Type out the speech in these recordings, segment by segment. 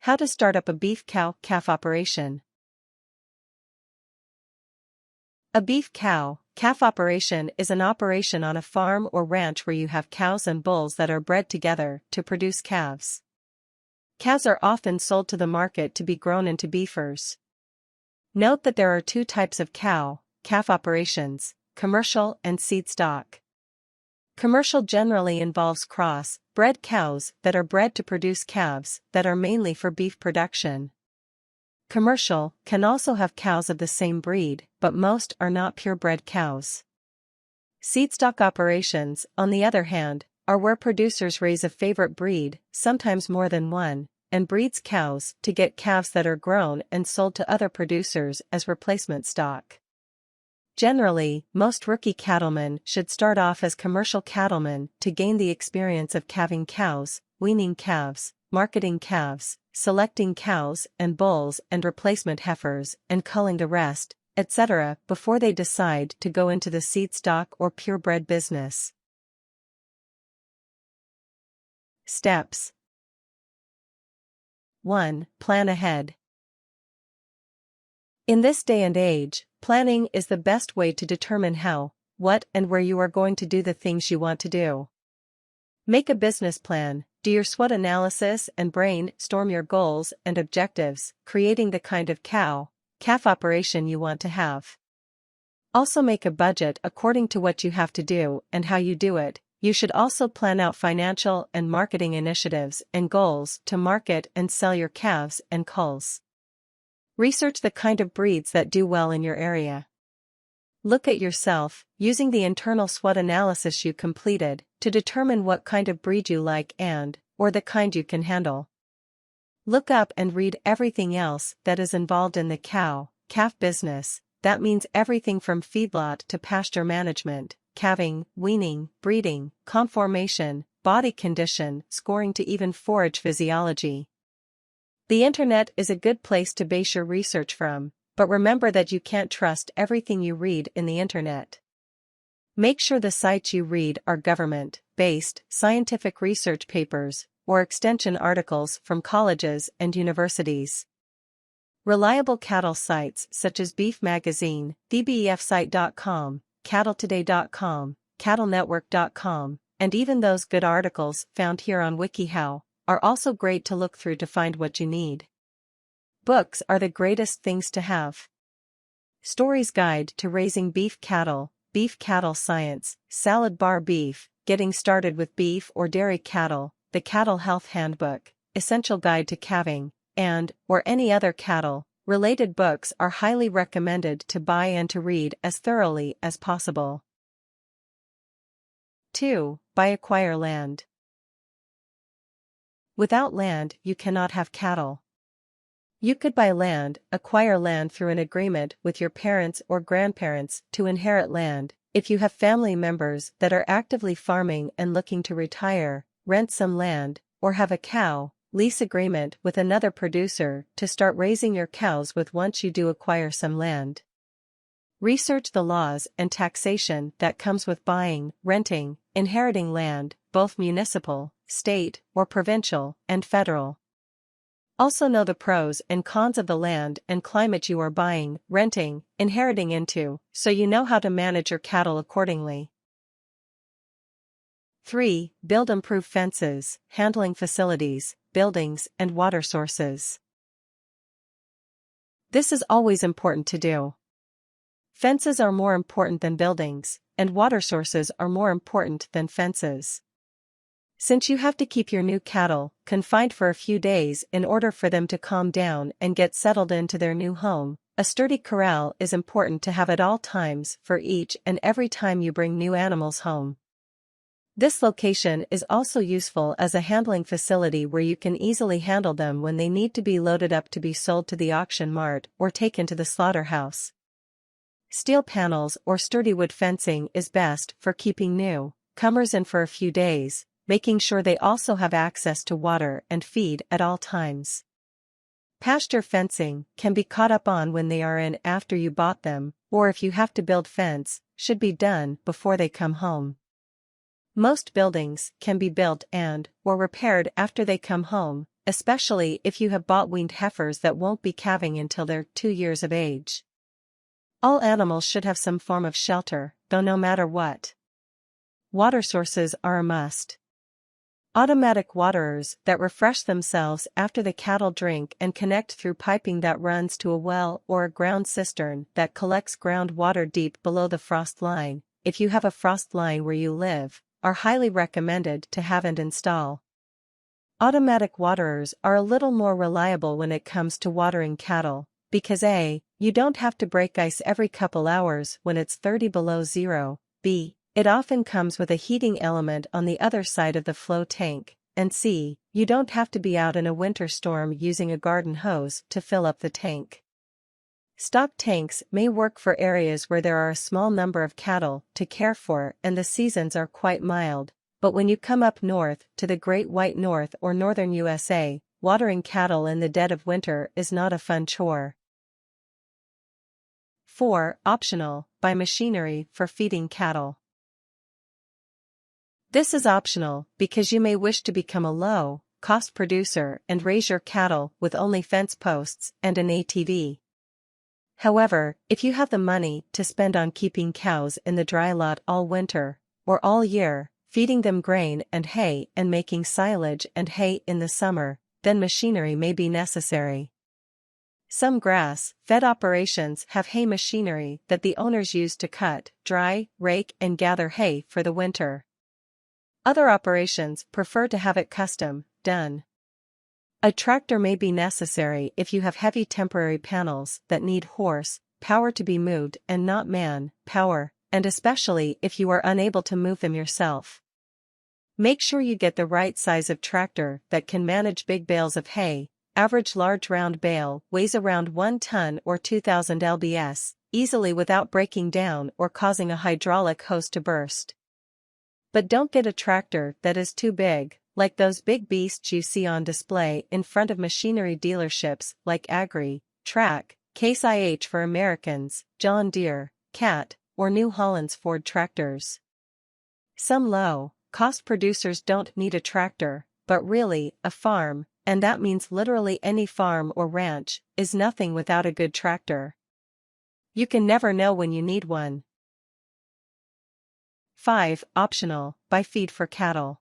How to start up a beef cow-calf operation. A beef cow-calf operation is an operation on a farm or ranch where you have cows and bulls that are bred together to produce calves. Calves are often sold to the market to be grown into beefers. Note that there are two types of cow-calf operations: commercial and seed stock. Commercial generally involves cross-bred cows that are bred to produce calves that are mainly for beef production. Commercial can also have cows of the same breed, but most are not purebred cows. Seed stock operations, on the other hand, are where producers raise a favorite breed, sometimes more than one, and breeds cows to get calves that are grown and sold to other producers as replacement stock. Generally, most rookie cattlemen should start off as commercial cattlemen to gain the experience of calving cows, weaning calves, marketing calves, selecting cows and bulls and replacement heifers and culling the rest, etc., before they decide to go into the seed stock or purebred business. Steps. 1. Plan ahead. In this day and age, planning is the best way to determine how, what, and where you are going to do the things you want to do. Make a business plan, do your SWOT analysis and brainstorm your goals and objectives, creating the kind of cow-calf operation you want to have. Also make a budget according to what you have to do and how you do it. You should also plan out financial and marketing initiatives and goals to market and sell your calves and culls. Research the kind of breeds that do well in your area. Look at yourself, using the internal SWOT analysis you completed, to determine what kind of breed you like or the kind you can handle. Look up and read everything else that is involved in the cow-calf business. That means everything from feedlot to pasture management, calving, weaning, breeding, conformation, body condition, scoring to even forage physiology. The internet is a good place to base your research from, but remember that you can't trust everything you read in the internet. Make sure the sites you read are government-based, scientific research papers, or extension articles from colleges and universities. Reliable cattle sites such as Beef Magazine, TheBeefSite.com, CattleToday.com, CattleNetwork.com, and even those good articles found here on WikiHow are also great to look through to find what you need. Books are the greatest things to have. Story's Guide to Raising Beef Cattle Science, Salad Bar Beef, Getting Started with Beef or Dairy Cattle, The Cattle Health Handbook, Essential Guide to Calving, or any other cattle-related books are highly recommended to buy and to read as thoroughly as possible. 2. Acquire land. Without land, you cannot have cattle. You could buy land, acquire land through an agreement with your parents or grandparents to inherit land. If you have family members that are actively farming and looking to retire, rent some land, or have a cow lease agreement with another producer to start raising your cows with once you do acquire some land. Research the laws and taxation that comes with buying, renting, inheriting land, both municipal, state, or provincial, and federal. Also know the pros and cons of the land and climate you are buying, renting, inheriting into, so you know how to manage your cattle accordingly. 3. Build improved fences, handling facilities, buildings, and water sources. This is always important to do. Fences are more important than buildings, and water sources are more important than fences. Since you have to keep your new cattle confined for a few days in order for them to calm down and get settled into their new home, a sturdy corral is important to have at all times for each and every time you bring new animals home. This location is also useful as a handling facility where you can easily handle them when they need to be loaded up to be sold to the auction mart or taken to the slaughterhouse. Steel panels or sturdy wood fencing is best for keeping new comers in for a few days, making sure they also have access to water and feed at all times. Pasture fencing can be caught up on when they are in after you bought them, or if you have to build fence, should be done before they come home. Most buildings can be built or repaired after they come home, especially if you have bought weaned heifers that won't be calving until they're 2 years of age. All animals should have some form of shelter, though no matter what. Water sources are a must. Automatic waterers that refresh themselves after the cattle drink and connect through piping that runs to a well or a ground cistern that collects groundwater deep below the frost line, if you have a frost line where you live, are highly recommended to have and install. Automatic waterers are a little more reliable when it comes to watering cattle, because A, you don't have to break ice every couple hours when it's 30 below zero, B, it often comes with a heating element on the other side of the flow tank, and C, you don't have to be out in a winter storm using a garden hose to fill up the tank. Stock tanks may work for areas where there are a small number of cattle to care for and the seasons are quite mild, but when you come up north to the Great White North or northern USA, watering cattle in the dead of winter is not a fun chore. 4. Optional, buy machinery for feeding cattle. This is optional because you may wish to become a low-cost producer and raise your cattle with only fence posts and an ATV. However, if you have the money to spend on keeping cows in the dry lot all winter, or all year, feeding them grain and hay and making silage and hay in the summer, then machinery may be necessary. Some grass-fed operations have hay machinery that the owners use to cut, dry, rake and gather hay for the winter. Other operations prefer to have it custom done. A tractor may be necessary if you have heavy temporary panels that need horse power to be moved and not man power, and especially if you are unable to move them yourself. Make sure you get the right size of tractor that can manage big bales of hay. Average large round bale weighs around 1 ton or 2,000 lbs, easily without breaking down or causing a hydraulic hose to burst. But don't get a tractor that is too big, like those big beasts you see on display in front of machinery dealerships like Agri, Track, Case IH for Americans, John Deere, Cat, or New Holland's Ford tractors. Some low-cost producers don't need a tractor, but really, a farm, and that means literally any farm or ranch, is nothing without a good tractor. You can never know when you need one. 5. Optional, buy feed for cattle.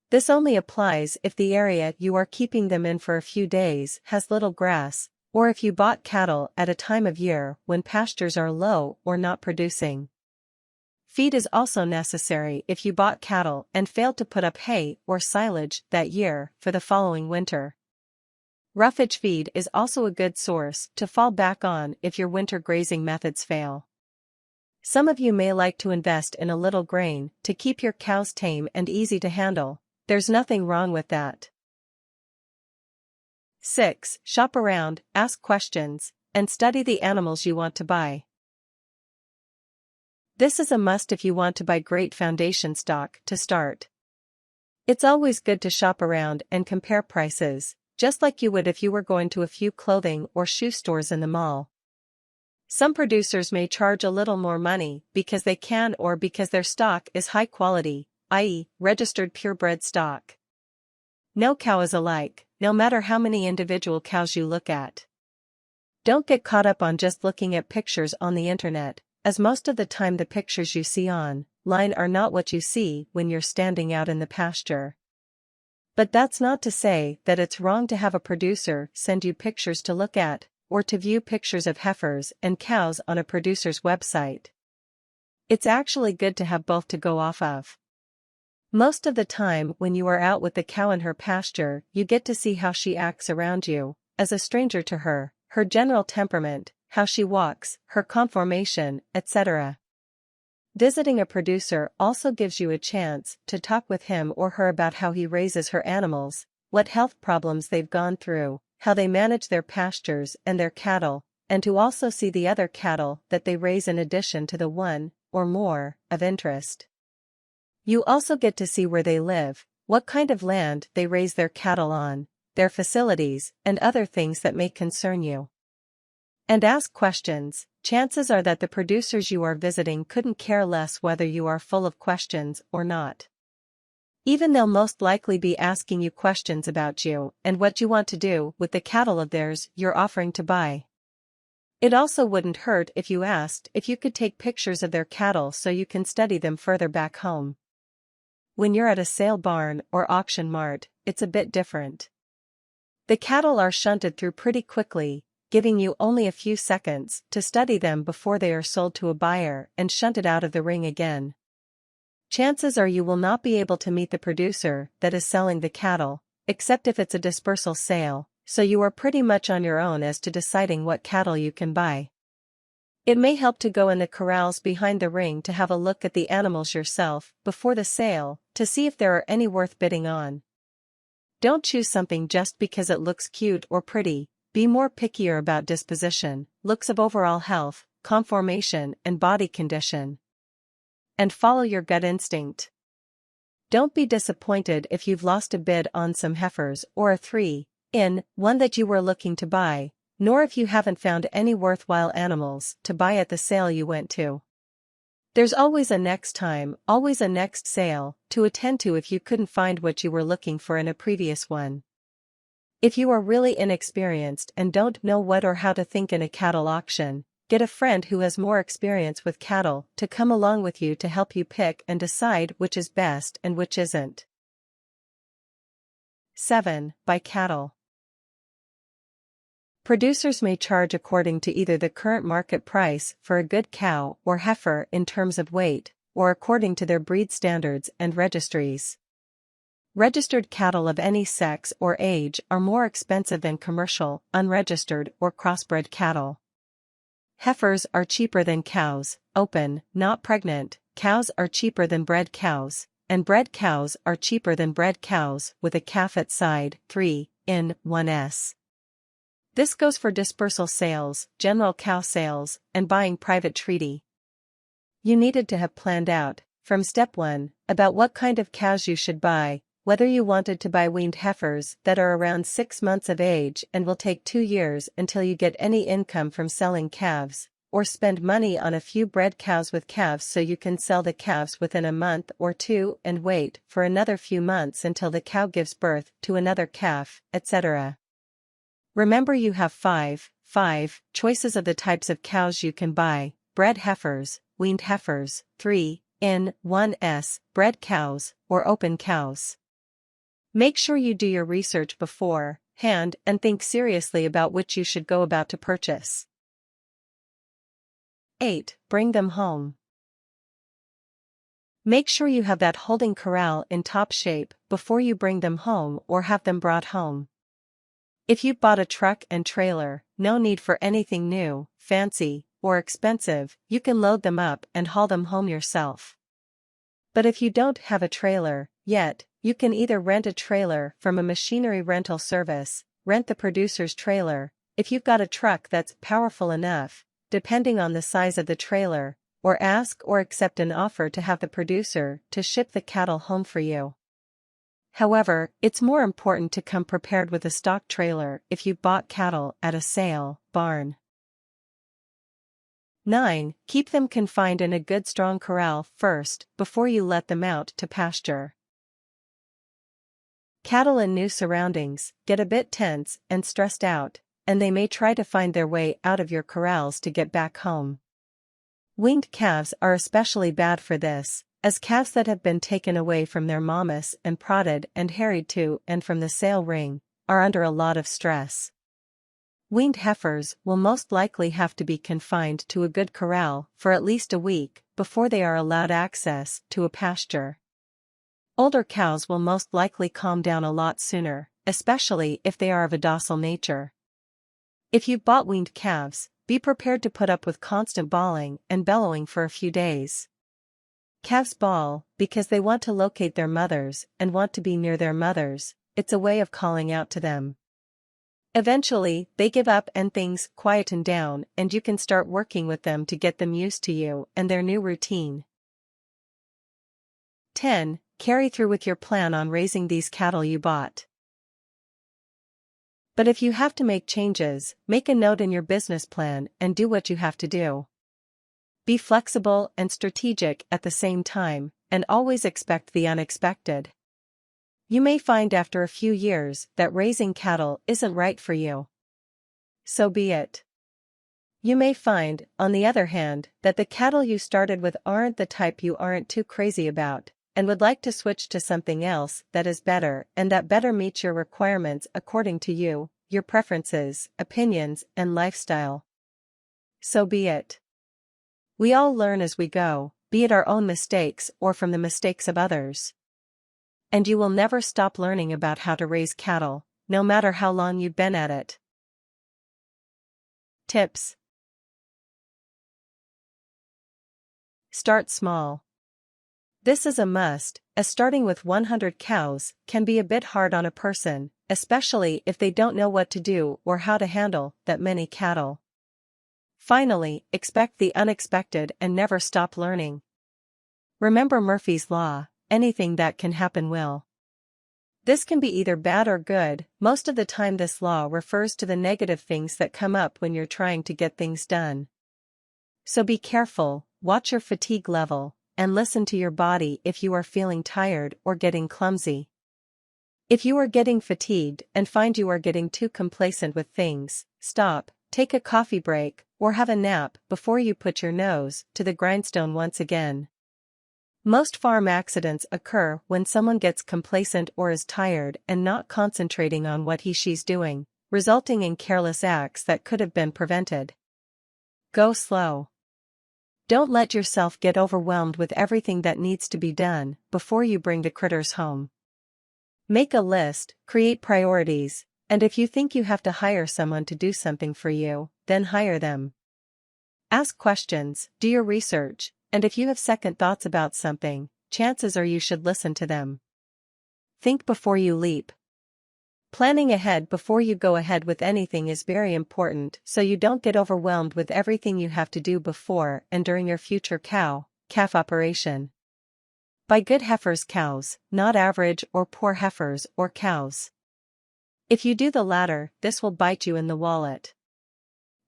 This only applies if the area you are keeping them in for a few days has little grass, or if you bought cattle at a time of year when pastures are low or not producing. Feed is also necessary if you bought cattle and failed to put up hay or silage that year for the following winter. Roughage feed is also a good source to fall back on if your winter grazing methods fail. Some of you may like to invest in a little grain to keep your cows tame and easy to handle. There's nothing wrong with that. 6. Shop around, ask questions, and study the animals you want to buy. This is a must if you want to buy great foundation stock to start. It's always good to shop around and compare prices, just like you would if you were going to a few clothing or shoe stores in the mall. Some producers may charge a little more money because they can or because their stock is high quality, i.e., registered purebred stock. No cow is alike, no matter how many individual cows you look at. Don't get caught up on just looking at pictures on the internet, as most of the time the pictures you see online are not what you see when you're standing out in the pasture. But that's not to say that it's wrong to have a producer send you pictures to look at, or to view pictures of heifers and cows on a producer's website. It's actually good to have both to go off of. Most of the time when you are out with the cow in her pasture, you get to see how she acts around you, as a stranger to her, her general temperament, how she walks, her conformation, etc. Visiting a producer also gives you a chance to talk with him or her about how he raises her animals, what health problems they've gone through, how they manage their pastures and their cattle, and to also see the other cattle that they raise in addition to the one, or more, of interest. You also get to see where they live, what kind of land they raise their cattle on, their facilities, and other things that may concern you. And ask questions. Chances are that the producers you are visiting couldn't care less whether you are full of questions or not. Even they'll most likely be asking you questions about you and what you want to do with the cattle of theirs you're offering to buy. It also wouldn't hurt if you asked if you could take pictures of their cattle so you can study them further back home. When you're at a sale barn or auction mart, it's a bit different. The cattle are shunted through pretty quickly, giving you only a few seconds to study them before they are sold to a buyer and shunted out of the ring again. Chances are you will not be able to meet the producer that is selling the cattle, except if it's a dispersal sale, so you are pretty much on your own as to deciding what cattle you can buy. It may help to go in the corrals behind the ring to have a look at the animals yourself before the sale, to see if there are any worth bidding on. Don't choose something just because it looks cute or pretty. Be more pickier about disposition, looks of overall health, conformation and body condition. And follow your gut instinct. Don't be disappointed if you've lost a bid on some heifers or a 3-in-1 that you were looking to buy, nor if you haven't found any worthwhile animals to buy at the sale you went to. There's always a next time, always a next sale, to attend to if you couldn't find what you were looking for in a previous one. If you are really inexperienced and don't know what or how to think in a cattle auction, get a friend who has more experience with cattle to come along with you to help you pick and decide which is best and which isn't. 7. Buy cattle. Producers may charge according to either the current market price for a good cow or heifer in terms of weight, or according to their breed standards and registries. Registered cattle of any sex or age are more expensive than commercial, unregistered or crossbred cattle. Heifers are cheaper than cows, open, not pregnant. Cows are cheaper than bred cows, and bred cows are cheaper than bred cows with a calf at side 3-in-1s. This goes for dispersal sales, general cow sales, and buying private treaty. You needed to have planned out, from step 1, about what kind of cows you should buy, whether you wanted to buy weaned heifers that are around 6 months of age and will take 2 years until you get any income from selling calves, or spend money on a few bred cows with calves so you can sell the calves within a month or 2 and wait for another few months until the cow gives birth to another calf, etc. Remember, you have 5 choices of the types of cows you can buy: bred heifers, weaned heifers, 3-in-1s, bred cows, or open cows. Make sure you do your research beforehand and think seriously about which you should go about to purchase. 8. Bring them home. Make sure you have that holding corral in top shape before you bring them home or have them brought home. If you bought a truck and trailer, no need for anything new, fancy, or expensive. You can load them up and haul them home yourself. But if you don't have a trailer yet, you can either rent a trailer from a machinery rental service, rent the producer's trailer, if you've got a truck that's powerful enough, depending on the size of the trailer, or ask or accept an offer to have the producer to ship the cattle home for you. However, it's more important to come prepared with a stock trailer if you've bought cattle at a sale barn. 9. Keep them confined in a good strong corral first before you let them out to pasture. Cattle in new surroundings get a bit tense and stressed out, and they may try to find their way out of your corrals to get back home. Weaned calves are especially bad for this, as calves that have been taken away from their mamas and prodded and harried to and from the sale ring are under a lot of stress. Weaned heifers will most likely have to be confined to a good corral for at least a week before they are allowed access to a pasture. Older cows will most likely calm down a lot sooner, especially if they are of a docile nature. If you've bought weaned calves, be prepared to put up with constant bawling and bellowing for a few days. Calves bawl because they want to locate their mothers and want to be near their mothers. It's a way of calling out to them. Eventually, they give up and things quieten down, and you can start working with them to get them used to you and their new routine. 10. Carry through with your plan on raising these cattle you bought. But if you have to make changes, make a note in your business plan and do what you have to do. Be flexible and strategic at the same time, and always expect the unexpected. You may find after a few years that raising cattle isn't right for you. So be it. You may find, on the other hand, that the cattle you started with aren't the type you aren't too crazy about, and would like to switch to something else that is better and that better meets your requirements according to you, your preferences, opinions, and lifestyle. So be it. We all learn as we go, be it our own mistakes or from the mistakes of others. And you will never stop learning about how to raise cattle, no matter how long you've been at it. Tips. Start small. This is a must, as starting with 100 cows can be a bit hard on a person, especially if they don't know what to do or how to handle that many cattle. Finally, expect the unexpected and never stop learning. Remember Murphy's Law, anything that can happen will. This can be either bad or good. Most of the time this law refers to the negative things that come up when you're trying to get things done. So be careful, watch your fatigue level, and listen to your body if you are feeling tired or getting clumsy. If you are getting fatigued and find you are getting too complacent with things, stop, take a coffee break, or have a nap before you put your nose to the grindstone once again. Most farm accidents occur when someone gets complacent or is tired and not concentrating on what she's doing, resulting in careless acts that could have been prevented. Go slow. Don't let yourself get overwhelmed with everything that needs to be done before you bring the critters home. Make a list, create priorities, and if you think you have to hire someone to do something for you, then hire them. Ask questions, do your research, and if you have second thoughts about something, chances are you should listen to them. Think before you leap. Planning ahead before you go ahead with anything is very important so you don't get overwhelmed with everything you have to do before and during your future calf operation. Buy good heifers cows, not average or poor heifers or cows. If you do the latter, this will bite you in the wallet.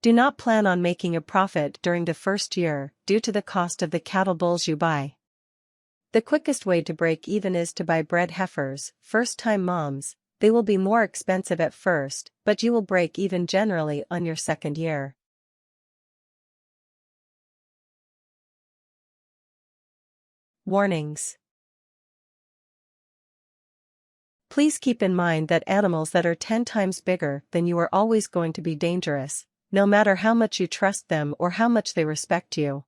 Do not plan on making a profit during the first year due to the cost of the cattle bulls you buy. The quickest way to break even is to buy bred heifers, first-time moms. They will be more expensive at first, but you will break even generally on your second year. Warnings. Please keep in mind that animals that are 10 times bigger than you are always going to be dangerous, no matter how much you trust them or how much they respect you.